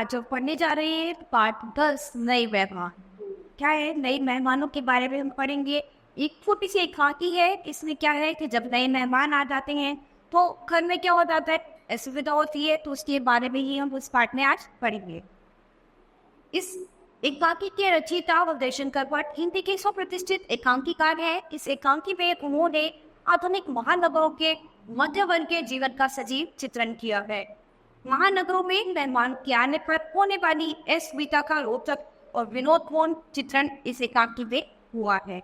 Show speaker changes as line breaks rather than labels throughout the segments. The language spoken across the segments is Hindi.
आज हम पढ़ने जा रहे हैं पार्ट 10 नए मेहमान। क्या है, नए मेहमानों के बारे में हम पढ़ेंगे। एक छोटी सी एकांकी है। इसमें क्या है कि जब नए मेहमान आ जाते हैं तो घर में क्या हो जाता है, असुविधा होती है, तो उसके बारे में ही हम उस पार्ट में आज पढ़ेंगे। इस एकांकी के रचयिता व दर्शनकर भट्ट हिंदी के सुप्रतिष्ठित एकांकीकार हैं। इस एकांकी में उन्होंने आधुनिक महानगरों के मध्य वर्ग के जीवन का सजीव चित्रण किया है। महानगरों में मेहमान के आने पर होने वाली असुविधा का रोचक और विनोदपूर्ण चित्रण इस एकांकी में हुआ है।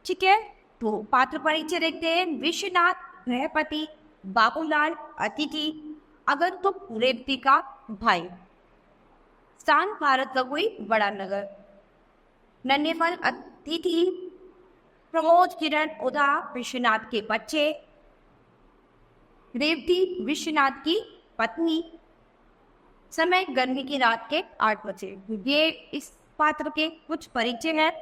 ठीक है, तो पात्र परिचय देखते हैं। विश्वनाथ, गृहपति, बाबूलाल, अतिथि, आगंतुक, रेवती का भाई। स्थान भारत का कोई बड़ा नगर। नन्हेफल, अतिथि, प्रमोद, किरण, उदा विश्वनाथ के बच्चे। रेवती विश्वनाथ की पत्नी। समय गर्मी की रात के 8 बजे। ये इस पात्र के कुछ परिचय हैं।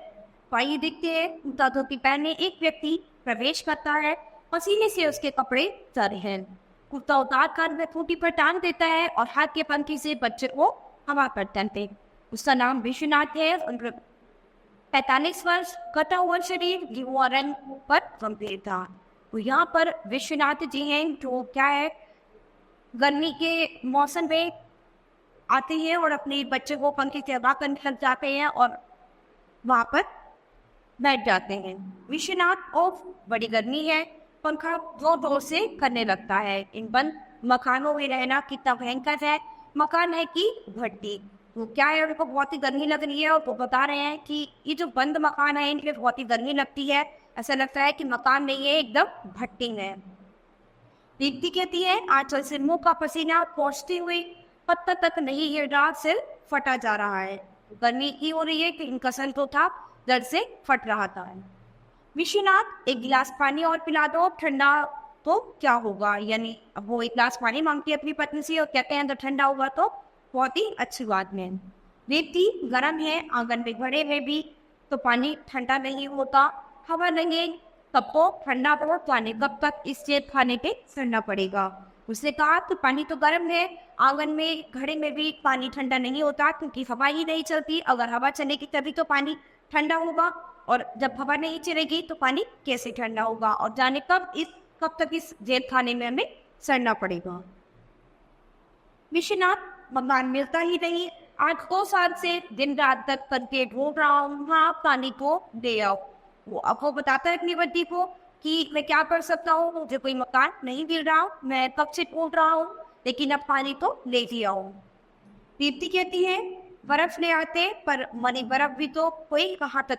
आइए देखते हैं। कुर्ता धोती पहने एक व्यक्ति प्रवेश करता है। पसीने से उसके कपड़े तर हैं। कुर्ता उतार कर वह खूंटी पर टांग देता है और हाथ के पंखे से बच्चे को हवा पर तनते। उसका नाम विश्वनाथ है। 45 वर्ष, कटा हुआ शरीर, गेहुआ रंग पर गंभीर था। तो यहाँ पर विश्वनाथ जी हैं जो क्या है, गर्मी के मौसम में आते हैं और अपने बच्चे को पंखे से हवा कर लग जाते हैं और वहाँ पर बैठ जाते हैं। विश्वनाथ और बड़ी गर्मी है, पंखा जोर जोर से करने लगता है। इन बंद मकानों में रहना कितना भयंकर है। मकान है कि भट्टी, तो क्या है, उनको बहुत ही गर्मी लग रही है और वो बता रहे हैं कि ये जो बंद मकान है इनमें बहुत ही गर्मी लगती है। ऐसा लगता है कि मकान नहीं है, एकदम भट्टी है। दीप्ति कहती है, आंचल से मुंह का पसीना पहुंचते हुए पत्ता तक नहीं गिर रहा, सिर फटा जा रहा है। गर्मी इतनी हो रही है कि इनका सर तो था दर्द से फट रहा था। विश्वनाथ, एक गिलास पानी और पिला दो, ठंडा तो क्या होगा। यानी अब वो एक गिलास पानी मांगती है अपनी पत्नी से और कहते हैं अगर ठंडा होगा तो बहुत ही अच्छी बात है। रेवती, गर्म है, आंगन में घड़े में भी तो पानी ठंडा नहीं होता। हवा लगे तब तो ठंडा हो, पानी कब तक इससे खाने पे सड़ना पड़ेगा। उसने कहा तो पानी तो गर्म है, आंगन में घड़े में भी पानी ठंडा नहीं होता क्योंकि हवा ही नहीं चलती। अगर हवा चलेगी तभी तो पानी ठंडा होगा और जब हवा नहीं चलेगी तो पानी कैसे ठंडा होगा। और जाने कब तक इस जेल खाने में हमें सड़ना पड़ेगा। विश्वनाथ, मकान मिलता ही नहीं, आज 2 साल से दिन रात तक करके ढूंढ रहा हूँ, हाँ पानी को दे आओ। वो बताता है अपनी बच्ची को कि मैं क्या कर सकता हूँ, मुझे कोई मकान नहीं मिल रहा, मैं कब से ढूंढ रहा हूँ, लेकिन अब पानी तो ले दिया हूँ। दीप्ति कहती है, बर्फ ले आते, पर मनी बर्फ भी तो कोई कहाँ तक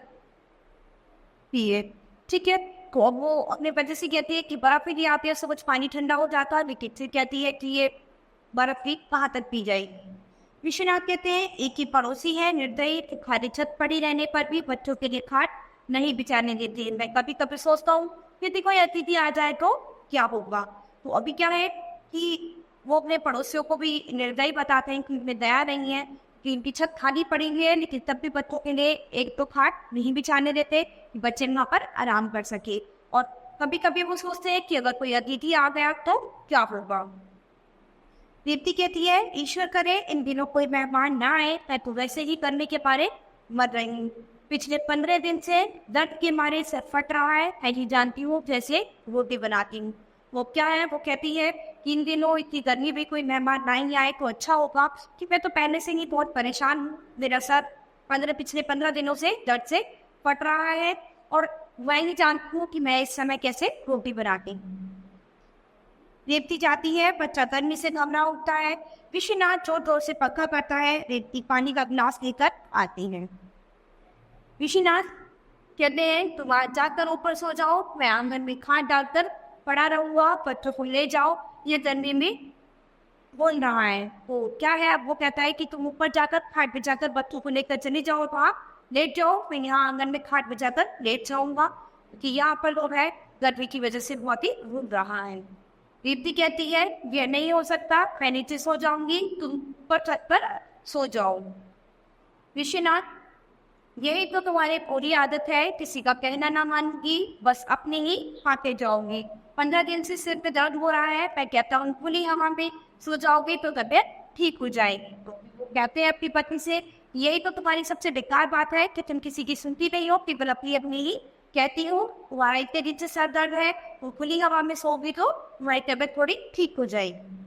पिए। ठीक है, तो अब वो अपने बच्चे से कहती है कि बर्फ ही ले आती है, सब कुछ पानी ठंडा हो जाता है, लेकिन फिर कहती है कि ये बर्फ भी कहाँ तक पी जाएगी। विश्वनाथ कहते हैं, एक ही पड़ोसी है निर्दयी, खाली छत पड़ी रहने पर भी बच्चों के लिए खाट नहीं बिछाने देती। मैं कभी कभी सोचता हूँ यदि कोई अतिथि आ जाए तो क्या होगा। तो अभी क्या है कि वो अपने पड़ोसियों को भी निर्दयी बताते हैं कि उनमें दया नहीं है, कि इनकी छत खाली पड़ी हुई है, लेकिन तब भी बच्चों के लिए एक तो खाट नहीं बिछाने देते कि बच्चे वहाँ पर आराम कर सके। और कभी कभी वो सोचते हैं कि अगर कोई अतिथि आ गया तो क्या होगा। दीप्ति कहती है, ईश्वर करे इन दिनों कोई मेहमान ना आए, मैं तो वैसे ही करने के मारे मर रही हूँ। पिछले 15 दिन से दर्द के मारे सर फट रहा है, मैं ही जानती हूँ जैसे रोटी बनाती हूँ। वो क्या है, वो कहती है कि इन दिनों इतनी गर्मी में कोई मेहमान नहीं आए तो अच्छा होगा, कि मैं तो पहले से ही बहुत परेशान हूँ। मेरा सर पिछले 15 दिनों से दर्द से फट रहा है और मैं ही जानती हूँ कि मैं इस समय कैसे रोटी बनाती हूँ। रेवती जाती है, बच्चा गर्मी से घबरा उठता है। विश्वनाथ जोर जोर से पंखा करता है। रेवती पानी का गिलास लेकर आती है। विश्वनाथ कहते हैं, तुम आज जाकर ऊपर सो जाओ, मैं आंगन में खाट डालकर पड़ा रहूंगा, बच्चों को ले जाओ, ये गर्मी में बोल रहा है। तो क्या है, अब वो कहता है कि तुम ऊपर जाकर खाट बिछाकर बच्चों को लेकर चली जाओ, तो आप लेट जाओ, मैं यहाँ आंगन में खाट बिछाकर लेट जाऊंगा कि यहाँ पर लोग है गर्मी की वजह से बहुत ही घूम रहा है। दीप्ति कहती है, यह नहीं हो सकता, मैं नीचे सो जाऊंगी, तुम ऊपर छत पर सो जाओ। विश्वनाथ, यही तो तुम्हारी पूरी आदत है, किसी का कहना ना मानूंगी, बस अपने ही खाते जाओगी। 15 दिन से सिर पे दर्द हो रहा है, मैं कहता हूँ खुली हवा में सो जाओगे तो तबीयत ठीक हो जाएगी। कहते हैं अपनी पत्नी से, यही तो तुम्हारी सबसे बेकार बात है कि तुम किसी की सुनती नहीं हो, केवल अपनी अपनी ही कहती हो। तुम्हारा इतने दिन से सर दर्द है, वो खुली हवा में सो भी तो तुम्हारी तबीयत थोड़ी ठीक हो जाएगी।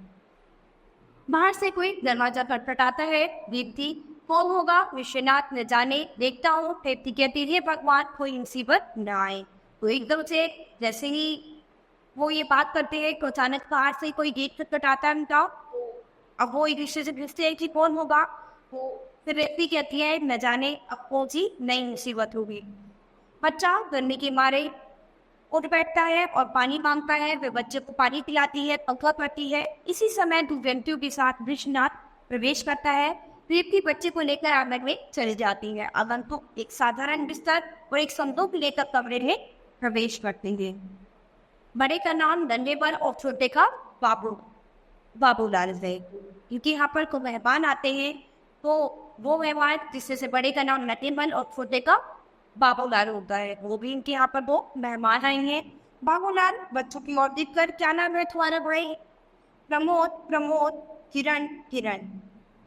बाहर से कोई दरवाजा खटखटाता है। दीप्ति, कौन होगा? विश्वनाथ, न जाने, देखता हूँ। दीप्ति कहती है, भगवान कोई मुसीबत न आए। तो एकदम से जैसे ही वो ये बात करते हैं तो अचानक बाहर से कोई गेट खटखटाता है उनका। अब वो एक दूसरे से पूछते हैं कि कौन होगा। वो फिर दीप्ति कहती है, न जाने अब कौन सी नई मुसीबत होगी। बच्चा डरने के मारे उठ बैठता है और पानी मांगता है। वे बच्चे को पानी पिलाती है, पंखा करती है। इसी समय दो व्यक्तियों के साथ विश्वनाथ प्रवेश करता है। दीप्ति बच्चे को लेकर आंगन में चली जाती है। आगंतुक एक साधारण बिस्तर और एक संदूक लेकर कमरे में प्रवेश करते हैं। बड़े का नाम नन्हेपन और छोटे का बाबूलाल है, क्योंकि यहाँ पर कोई मेहमान आते हैं तो वो मेहमान जिससे से बड़े का नाम नन्हेपन और छोटे का बाबूलाल होता है, वो भी इनके यहाँ पर वो मेहमान आए हैं। बाबूलाल बच्चों की ओर देखकर, क्या नाम है तुम्हारा भाई? प्रमोद। प्रमोद। किरण। किरण।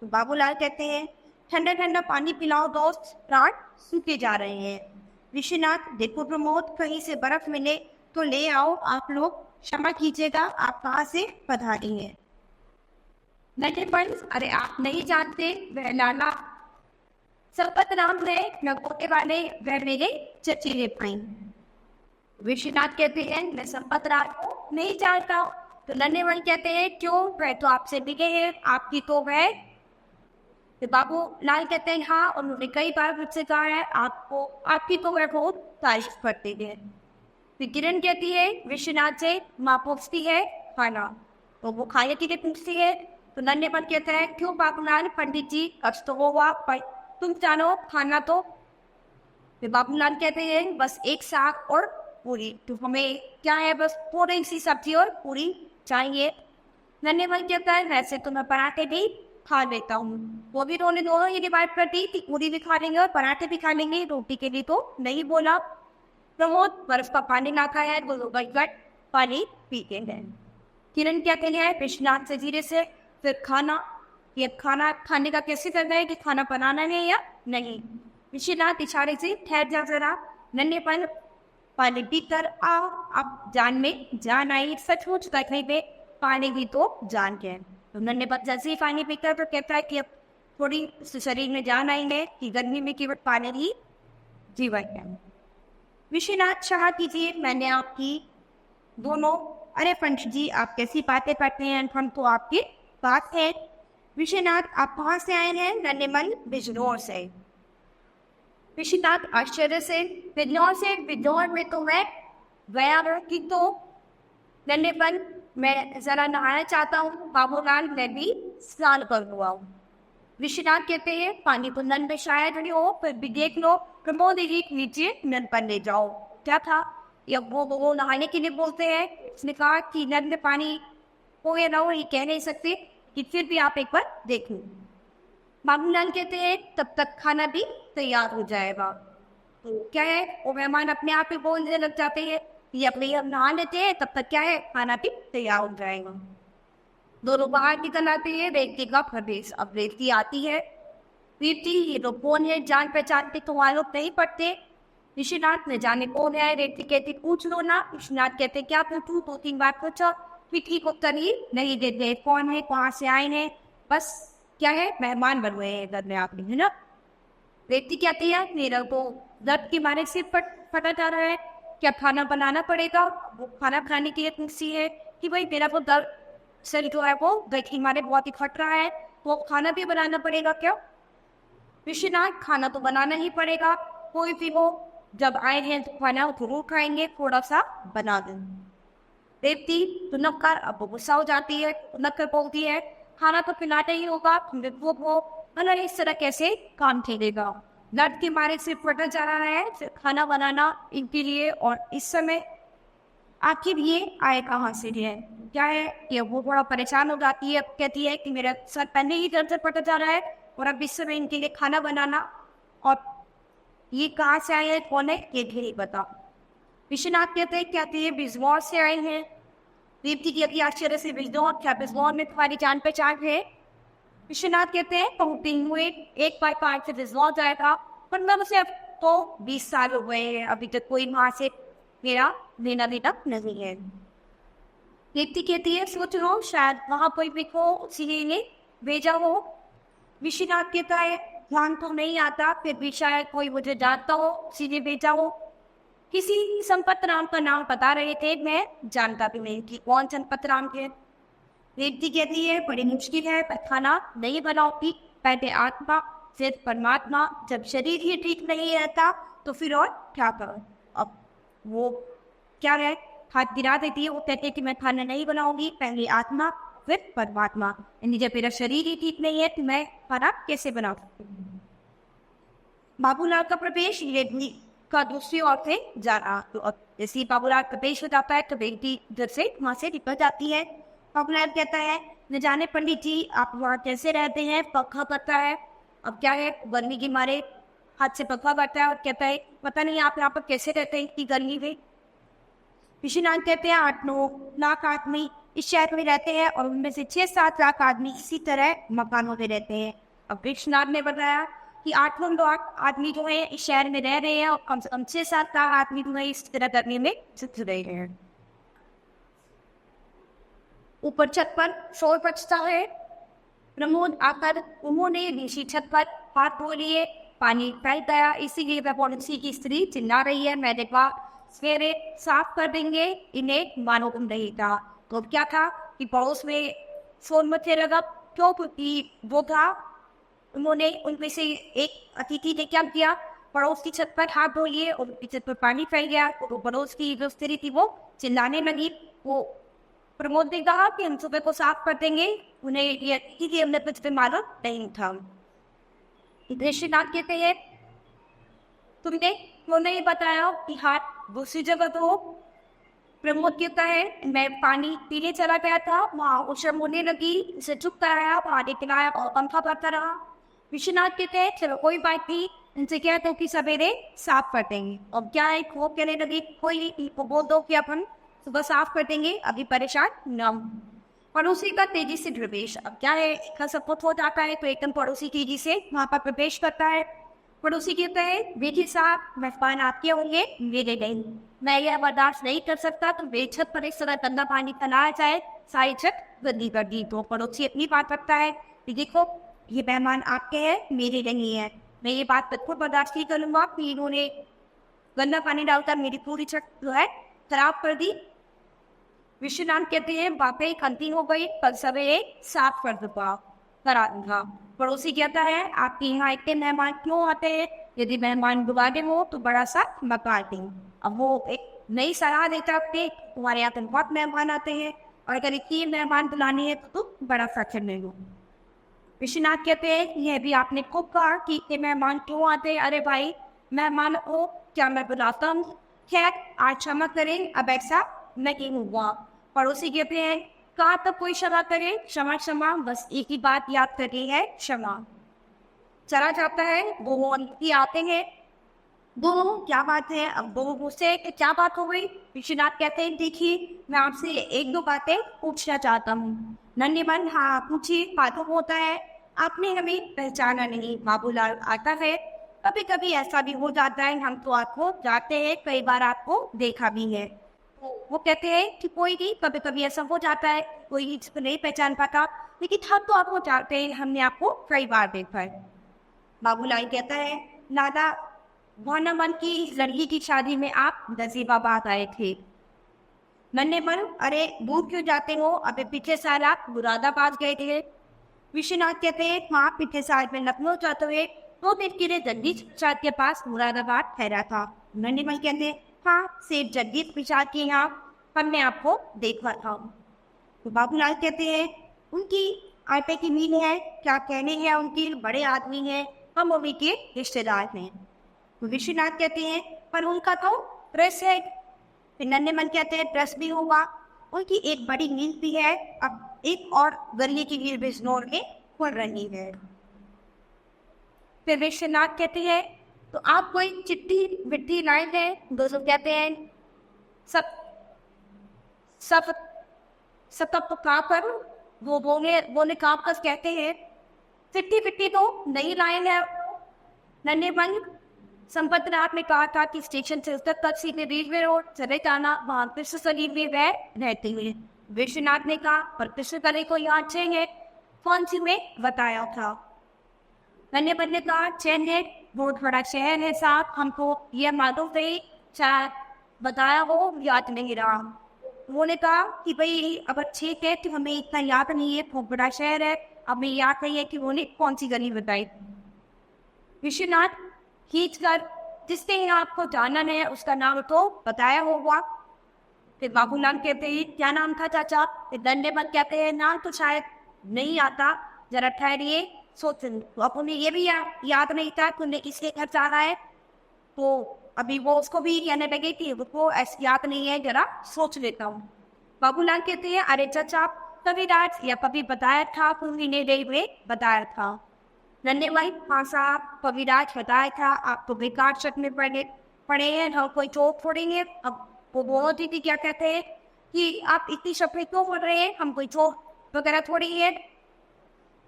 तो बाबूलाल कहते हैं, ठंडा ठंडा पानी पिलाओ दोस्त, प्राण सूखे जा रहे हैं। विश्वनाथ, देखो प्रमोद, कहीं से बर्फ मिले तो ले आओ। आप लोग क्षमा कीजिएगा, आप कहाँ से पधारी हैं? नन्हेपन, अरे आप नहीं जानते, वह लाला संपत नाम है, नगोटे वाले, वह मेरे चचेरे भाई। विश्वनाथ कहते हैं, मैं संपत राज को नहीं जानता। तो नन्हेपन कहते हैं, क्यों? वह तो आपसे बिके हैं, आपकी तो वह। तो बाबू लाल कहते हैं, हाँ, उन्होंने कई बार मुझसे कहा है आपको, आपकी तो वह बहुत तारीफ करते हैं। फिर किरण कहती है विश्वनाथ से, माँ पूछती है खाना, तो वो खाने के लिए पूछती है। तो नन्हेपन कहता है, क्यों बाबूलाल, पंडित जी अब तो हुआ, तुम जानो खाना तो। फिर बाबूलाल कहते हैं, बस एक साग और पूरी। तो हमें क्या है, बस थोड़ी सी सब्जी और पूरी चाहिए। नन्हेपन कहता है, वैसे तो मैं पराठे भी खा लेता हूँ। वो भी दोनों ये डिवाइड कर दी कि पूरी भी खा लेंगे और पराठे भी खा लेंगे, रोटी के लिए तो नहीं बोला। प्रमोद बर्फ का पानी ना खाया, वो लोग पानी पीते हैं। किरण कहते हैं विश्वनाथ से धीरे से, फिर खाना, ये खाना खाने का कैसे करना है कि खाना बनाना है या नहीं? विश्वनाथ इशारे से, ठहर जा जरा। नन्हेपन, पानी पीकर आओ, अब जान में जान आई, सचमुच कहीं पे पानी भी तो जान के। तो नन्हेपन जैसे ही पानी पीकर तो कहता है कि अब थोड़ी शरीर में जान आई है कि गर्मी में केवल पानी ही जीवन है। विश्वनाथ, क्षमा कीजिए, मैंने आपकी दोनों, अरे पंडित जी आप कैसी बातें करते हैं, हम तो आपके पास है। विश्वनाथ, आप कहाँ से आए हैं? नन्हेपन, बिजनौर से। विश्वनाथ आश्चर्य से, बिजनौर से? बिजनौर में तो मैं गया हूँ कि तो। नन्हेपन, मैं जरा नहाना चाहता हूँ। बाबूलाल, मैं भी स्नान कर हुआ हूँ। विश्वनाथ कहते हैं, पानी तो नल में शायद नहीं हो, फिर भी देख लो। प्रमोद, एक नीचे नल पर ले जाओ। क्या था? या वो नहाने के लिए बोलते हैं। उसने कहा कि नल में पानी हो या ना हो ये कह नहीं सकते, कि फिर भी आप एक बार देख लो। बाबूलाल कहते हैं, तब तक खाना भी तैयार हो जाएगा। तो क्या है, वो मेहमान अपने आप ही बोलने लग जाते हैं, ये अपने हम नहा लेते हैं, तब तक क्या है, खाना भी तैयार हो जाएगा। दोनों बाहर निकल आते हैं। रेवती का प्रवेश। अब रेवती आती है। रेवती, ये लोग कौन है? जान पहचान के तुम्हारे लोग नहीं पड़ते। विश्वनाथ, न जाने कौन है। रेवती कहती, पूछ लो ना। विश्वनाथ कहते, क्या पूछूं? 2-3 बार पूछो, फिर ठीक उत्तर ही नहीं देते। कौन है, कहाँ से आए हैं, बस क्या है, मेहमान बन गए हैं इधर में आपने, है ना? रेवती कहती है, मेरा तो दर्द के मारे सिर फटा जा रहा है, क्या खाना बनाना पड़ेगा? वो खाना खाने के लिए पूछती है कि भाई मेरा वो दर्द सर जो है वो दर्द के मारे बहुत ही फट रहा है, वो खाना भी बनाना पड़ेगा क्या? विश्वनाथ, खाना तो बनाना ही पड़ेगा, कोई भी हो, जब आए हैं तो खाना जरूर खाएंगे, थोड़ा सा बना दें। रेवती तो नक्कर, अब वो गुस्सा हो जाती है। नक्कर बोलती है, खाना तो खिलाना ही होगा, वो भला इस तरह कैसे काम चलेगा? दर्द के मारे सिर्फ फटा जा रहा है, फिर खाना बनाना इनके लिए, और इस समय आखिर ये आए कहाँ से है? क्या है कि वो थोड़ा परेशान हो जाती है। कहती है कि मेरा सर पहले ही दर्द से फटा जा रहा है और अब इस समय इनके लिए खाना बनाना, और ये कहाँ से आए हैं, कौन है, ये भी नहीं पता। विश्वनाथ कहते हैं बिजनौर से आए हैं। रेवती की अभी आश्चर्य से, बिजनौर? क्या बिजनौर में तुम्हारी जान पहचान है? विश्वनाथ कहते हैं पंक्ति हुए 1/5 से रिजॉल्व जाएगा, पर मैं मुझे अब तो 20 साल हो गए हैं, अभी तक कोई वहां से मेरा लेना देना नहीं है। व्यक्ति कहती है सोच रहा हूँ शायद वहां कोई भी को सीधे ने भेजा हो। विश्वनाथ कहता है ध्यान तो नहीं आता, फिर भी शायद कोई मुझे जानता हो, सीधे भेजा हो। किसी संपत राम का नाम बता रहे थे, मैं जानता भी नहीं कि कौन संपत राम थे। व्यक्ति कहती है बड़ी मुश्किल है, मैं खाना नहीं बनाऊंगी, पहले आत्मा फिर परमात्मा, जब शरीर ही ठीक नहीं रहता तो फिर और क्या करूं। अब वो क्या है, हाथ गिरा देती है, वो कहते हैं कि मैं खाना नहीं बनाऊंगी, पहले आत्मा फिर परमात्मा, यानी जब मेरा शरीर ही ठीक नहीं है तो मैं खाना कैसे बना सकती हूँ। बाबूलाल का प्रवेश रेडमी का दूसरी ओर से जा रहा, तो अब जैसे ही बाबूलाल प्रवेश हो जाता है तो बेटी इधर से वहां से निकल जाती है। बाबूलाल कहता है न जाने पंडित जी आप वहाँ कैसे रहते हैं, पंखा पड़ता है। अब क्या है, गर्मी के मारे हाथ से पंखा पड़ता है और कहता है पता नहीं आप यहाँ पर कैसे रहते हैं इतनी गर्मी में। विश्वनाथ कहते हैं 8-9 लाख आदमी इस शहर में रहते हैं और उनमें से 6-7 लाख आदमी इसी तरह मकानों में रहते हैं। अब विश्वनाथ ने बताया कि 8-9 लाख आदमी जो है इस शहर में रह रहे हैं और कम से कम 6-7 लाख आदमी जो है इस तरह करने में जुट रहे हैं। ऊपर छत पर शोर बजता है। प्रमोद आकर उन्होंने नीचे छत पर हाथ धो लिए, पानी फैल गया, इसीलिए वह पड़ोसी की स्त्री चिल्ला रही है। मैंने कहा सवेरे साफ कर देंगे, इन्हें मालूम नहीं था। तो क्या था कि पड़ोस में शोर मचे लगा, क्यों, क्योंकि वो था उन्होंने उनमें से एक अतिथि ने क्या किया, पड़ोस की छत पर हाथ धो लिए और उनकी छत पर पानी फैल गया, तो पड़ोस की जो स्त्री थी वो चिल्लाने लगी। वो प्रमोद ने कहा कि हम सुबह को साफ कर देंगे, उन्हें ये अतिथि की हमने कुछ भी मालूम नहीं था। विश्वनाथ कहते हैं तुमने नहीं बताया कि हाथ दूसरी जगह तो। प्रमोद कहता है मैं पानी पीने चला गया था, वहाँ उछल होने लगी, उसे चुप कराया, पानी पिलाया और पंखा भरता रहा। विश्वनाथ कहते हैं चलो कोई बात नहीं, उनसे क्या तो कि सवेरे साफ कर देंगे। अब क्या है, वो कहने लगी कोई नहीं, बोल दो कि अपन सुबह साफ कर देंगे, अभी परेशान न हो। पड़ोसी का तेजी से प्रवेश। अब क्या है, सब कुछ हो जाता है तो एकदम पड़ोसी तेजी से वहां पर प्रवेश करता है। पड़ोसी कहता है बेटी साहब मेहमान आपके होंगे, मेरे नहीं, मैं यह बर्दाश्त नहीं कर सकता तो मेरी छत पर इस तरह गंदा पानी फैलाया जाए, सारी छत गंदी कर दी। तो पड़ोसी अपनी बात रखता है कि देखो ये मेहमान आपके हैं, मेरे नहीं है, मैं ये बात बिल्कुल बर्दाश्त नहीं करूंगा कि इन्होंने गंदा पानी डालकर मेरी पूरी छत जो है खराब कर दी। विश्वनाथ कहते हैं वाकई गलती हो गई, कल सवेरे साफ कर दूंगा, करा दूंगा। पड़ोसी कहता है आपके यहाँ इतने मेहमान क्यों आते हैं, यदि मेहमान बुलाने हो तो बड़ा सा मकान दें। अब वो एक नई सलाह देता है तुम्हारे यहाँ तो बहुत मेहमान आते हैं और अगर इतनी मेहमान बुलानी है तो तुम बड़ा फैक्चर ले लो। विश्वनाथ कहते हैं यह भी आपने खूब कहा कि इतने मेहमान क्यों आते हैं, अरे भाई मेहमान को क्या मैं बुलाता हूँ, खैर आज क्षमा करें, अब ऐसा नहीं हुआ। पड़ोसी कहते हैं कहा तब कोई क्षमा करे, क्षमा क्षमा, बस एक ही बात याद करनी है, क्षमा। चला जाता है, वो आते हैं, दोनों क्या बात है। अब वो मुझसे क्या बात हो गई। विश्वनाथ कहते हैं देखिए मैं आपसे 1-2 बातें पूछना चाहता हूँ। नन्हेमन हाँ पूछिए, मालूम होता है आपने हमें पहचाना नहीं, बाबूलाल आता है, कभी कभी ऐसा भी हो जाता है, हम तो आपको जानते हैं, कई बार आपको देखा भी है। वो कहते हैं कि कोई नहीं, कभी कभी ऐसा हो जाता है, कोई इसको नहीं पहचान पाता, लेकिन हम तो आपको जानते हैं, हमने आपको कई बार देखा है। बाबूलाल कहता है नादा भानामन की लड़की की शादी में आप नजीबाबाद आए थे। नन्हेमन अरे दूर क्यों जाते हो, अभी पिछले साल आप मुरादाबाद गए थे। विश्वनाथ कहते हैं हाँ पिछले साल में लखनऊ जाते हुए 2 दिन के लिए जगदीश प्रसाद के पास मुरादाबाद ठहरा था। नन्हेमन कहते हैं हाँ सेठ जगदीश प्रसाद के यहाँ हमने आपको देखा था। तो बाबूलाल कहते हैं उनकी आटे की मील है, क्या कहने हैं, उनके बड़े आदमी हैं, हम उन्हीं के रिश्तेदार हैं। तो विश्वनाथ कहते हैं पर उनका तो प्रेस है। फिर नन्हेमन कहते हैं प्रेस भी होगा, उनकी एक बड़ी मील भी है, अब एक और गले की मील बिजनौर में खुल रही है। फिर विश्वनाथ कहते हैं तो आप कोई चिट्ठी विट्ठी लाए हैं। दोस्तों कहते हैं सब सब सब तब तो कहाँ पर वो बोले कहाँ पर कहते हैं चिट्ठी पिट्ठी तो नहीं लाए हैं। नन्हे मन संपतनाथ ने कहा था कि स्टेशन से उत्तर तक सीधे रेलवे रोड चले जाना, वहां कृष्ण शरीर में वह रहते हुए। विश्वनाथ ने कहा पर कृष्ण कले को यहाँ चैन है, कौन सी में बताया था। नन्हे मन ने कहा चैन है, बहुत बड़ा शहर है साहब, हमको यह मालूम नहीं, शायद बताया हो, याद नहीं रहा। उन्होंने कहा कि भाई अब ठीक है कि हमें इतना याद नहीं है, बहुत बड़ा शहर है, हमें याद नहीं है कि उन्होंने कौन सी गली बताई। विश्वनाथ खींच कर जिसने आपको जानना है उसका नाम तो बताया होगा। फिर बाबूलाल कहते हैं क्या नाम था चाचा। फिर नन्हे मन कहते हैं नाम तो शायद नहीं आता, जरा ठहरिए सोच। तो अब उन्हें ये भी याद नहीं था कि उन्हें किसके घर जाना है, तो अभी वो उसको भी कहने लगे कि वो ऐसी याद नहीं है, जरा सोच लेता हूँ। बाबूलाल कहते हैं अरे चाचा कविराज या कभी बताया था, उन्हीं ने बताया था। नन्हे भाई हाँ साहब कविराज बताया था, आप तो बेकार शक में पड़े हैं, हम कोई चोट फोड़ेंगे। अब वो बहुत ही क्या कहते हैं कि आप इतनी शक में क्यों पड़ रहे हैं, हम कोई चोट वगैरह थोड़ी है।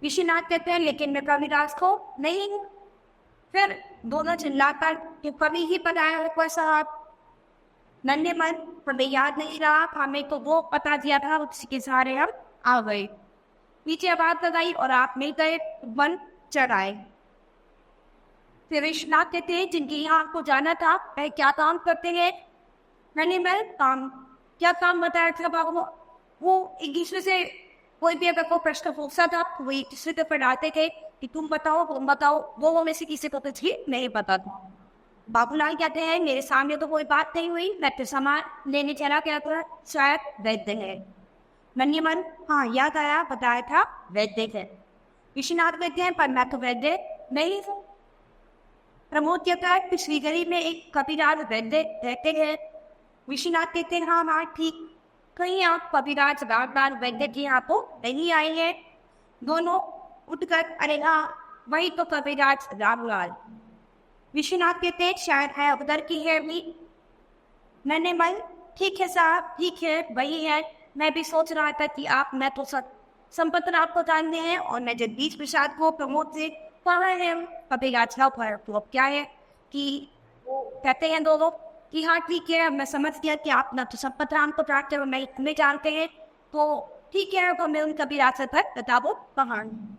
विश्वनाथ कहते हैं लेकिन मैं कविराज को नहीं हूँ। फिर दोनों चिल्लाकर कि कभी ही बताया होगा साहब। नन्हे मन हमें याद नहीं रहा, हमें तो वो बता दिया था, उसी के सहारे हम आ गए। पीछे आवाज लगाई और आप मिल गए, वन चढ़ आए। फिर विश्वनाथ कहते हैं जिनके यहाँ आपको जाना था वह क्या काम करते हैं। नन्हे मन काम क्या काम बताया था बाबू। वो एक दूसरे से कोई भी अगर कोई प्रश्न पूछता था तो वो एक दूसरे को पढ़ाते थे कि तुम बताओ, वो में से किसी को कुछ नहीं पता था। बाबूलाल कहते हैं मेरे सामने तो कोई बात नहीं हुई, मैं तो सामान लेने चला गया था, शायद वैद्य है। नन्हे मन हाँ याद आया, बताया था वैद्य है। विश्वनाथ कहते हैं पर मैं तो वैद्य नहीं हूँ। प्रमोद कहता है पिछली गली में एक कविराज वैद्य रहते हैं। विश्वनाथ कहते हैं हाँ ठीक, कहीं आप कविराज रामलाल वैद्य जी यहाँ को नहीं आए हैं। दोनों उठकर अरे हाँ वही तो कविराज रामलाल। विश्वनाथ कहते हैं शायद है उधर की है भी। नन्हे मन ठीक है साहब ठीक है वही है, मैं भी सोच रहा था कि आप मैं तो संपतन आपको जानते हैं और मैं जगदीश प्रसाद को प्रमोद से कहा है कविराज पर। तो अब क्या है कि वो कहते हैं दोनों कि हाँ ठीक है, मैं समझ गया कि आप ना तो संपतराम को जानते हो मैं इतने जानते हैं, तो ठीक है तो मैं उनका भी रास्ता तक बताबो कहानी।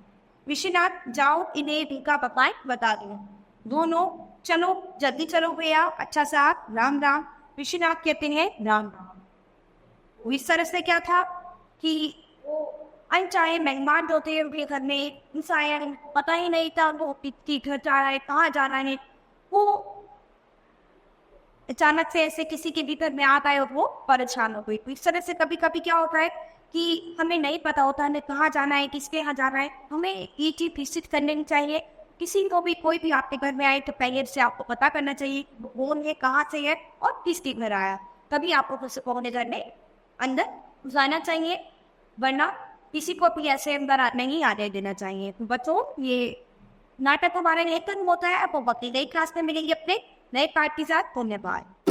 विश्वनाथ जाओ इन्हें टीका पकाए बता दो। दोनों चलो जल्दी चलो भैया, अच्छा साहब राम राम। विश्वनाथ कहते हैं राम राम। इस तरह से क्या था कि अनचाहे मेहमान जो थे उनके घर में इंसान पता ही नहीं था वो कितनी घर जा रहा है कहाँ जा रहा है, वो अचानक से ऐसे किसी के भीतर में आता है और वो परेशान हो गई। तो इस तरह से कभी कभी क्या होता है कि हमें नहीं पता होता हमें कहाँ जाना है किसके यहाँ जाना है, हमें ये चीज निश्चित करनी चाहिए। किसी को भी कोई भी आपके घर में आए तो पहले से आपको पता करना चाहिए कौन है कहाँ से है और किसके घर आया, तभी आपको अपने घर में अंदर जाना चाहिए, वरना किसी को भी ऐसे अंदर नहीं आने देना चाहिए। तो बच्चों ये नाटक हमारे लिए खत्म होता है, आपको बाकी नई क्लास में मिलेंगे अपने नए पार्ट के साथ। धन्यवाद।